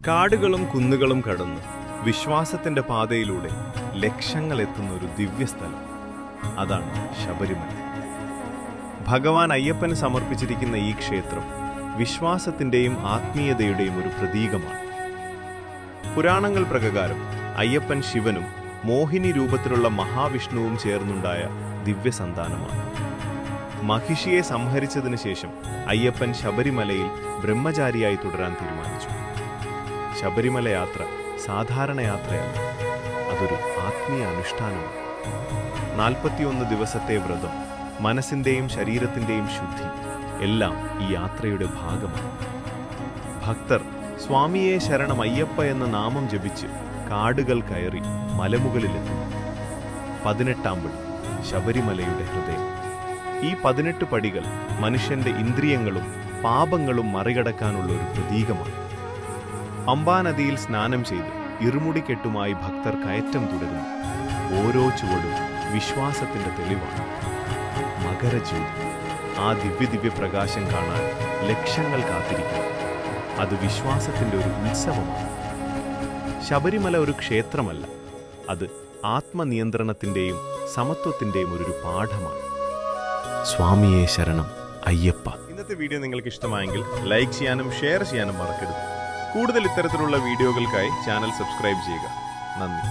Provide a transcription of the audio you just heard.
കാടുകളും കുന്നുകളും കടന്ന് വിശ്വാസത്തിന്റെ പാതയിലൂടെ ലക്ഷങ്ങൾ എത്തുന്ന ഒരു ദിവ്യസ്ഥലം, അതാണ് ശബരിമല. ഭഗവാൻ അയ്യപ്പന് സമർപ്പിച്ചിരിക്കുന്ന ഈ ക്ഷേത്രം വിശ്വാസത്തിന്റെയും ആത്മീയതയുടെയും ഒരു പ്രതീകമാണ്. പുരാണങ്ങൾ പ്രകാരം അയ്യപ്പൻ ശിവനും മോഹിനി രൂപത്തിലുള്ള മഹാവിഷ്ണുവും ചേർന്നുണ്ടായ ദിവ്യസന്താനമാണ്. മഹിഷിയെ സംഹരിച്ചതിനു ശേഷം അയ്യപ്പൻ ശബരിമലയിൽ ബ്രഹ്മചാരിയായി തുടരാൻ തീരുമാനിച്ചു. ശബരിമല യാത്ര സാധാരണ യാത്രയല്ല, അതൊരു ആത്മീയ അനുഷ്ഠാനമാണ്. 41 ദിവസത്തെ വ്രതം, മനസ്സിന്റെയും ശരീരത്തിന്റെയും ശുദ്ധി എല്ലാം ഈ യാത്രയുടെ ഭാഗമാണ്. ഭക്തർ സ്വാമിയെ ശരണം അയ്യപ്പ എന്ന നാമം ജപിച്ച് കാടുകൾ കയറി മലമുകളിലെത്തുന്നു. 18-ാം പടി ശബരിമലയുടെ ഹൃദയം. ഈ 18 പടികൾ മനുഷ്യന്റെ ഇന്ദ്രിയങ്ങളും പാപങ്ങളും മറികടക്കാനുള്ള ഒരു പ്രതീകമാണ്. പമ്പാനദിയിൽ സ്നാനം ചെയ്ത് ഇരുമുടിക്കെട്ടുമായി ഭക്തർ കയറ്റം തുടരുന്നു. ഓരോ ചുവടും വിശ്വാസത്തിന്റെ തെളിവാണ്. മകരജ്യോതി, ആ ദിവ്യ പ്രകാശം കാണാൻ ലക്ഷങ്ങൾ കാത്തിരിക്കുന്നു. അത് വിശ്വാസത്തിന്റെ ഒരു ഉത്സവമാണ്. ശബരിമല ഒരു ക്ഷേത്രമല്ല, അത് ആത്മനിയന്ത്രണത്തിന്റെയും സമത്വത്തിന്റെയും ഒരു പാഠമാണ്. സ്വാമിയെ ശരണം അയ്യപ്പ. ഇന്നത്തെ വീഡിയോ നിങ്ങൾക്ക് ഇഷ്ടമായെങ്കിൽ ലൈക്ക് ചെയ്യാനും ഷെയർ ചെയ്യാനും മറക്കരുത്. കൂടുതൽ ഇത്തരത്തിലുള്ള വീഡിയോകൾക്കായി ചാനൽ സബ്സ്ക്രൈബ് ചെയ്യുക. നന്ദി.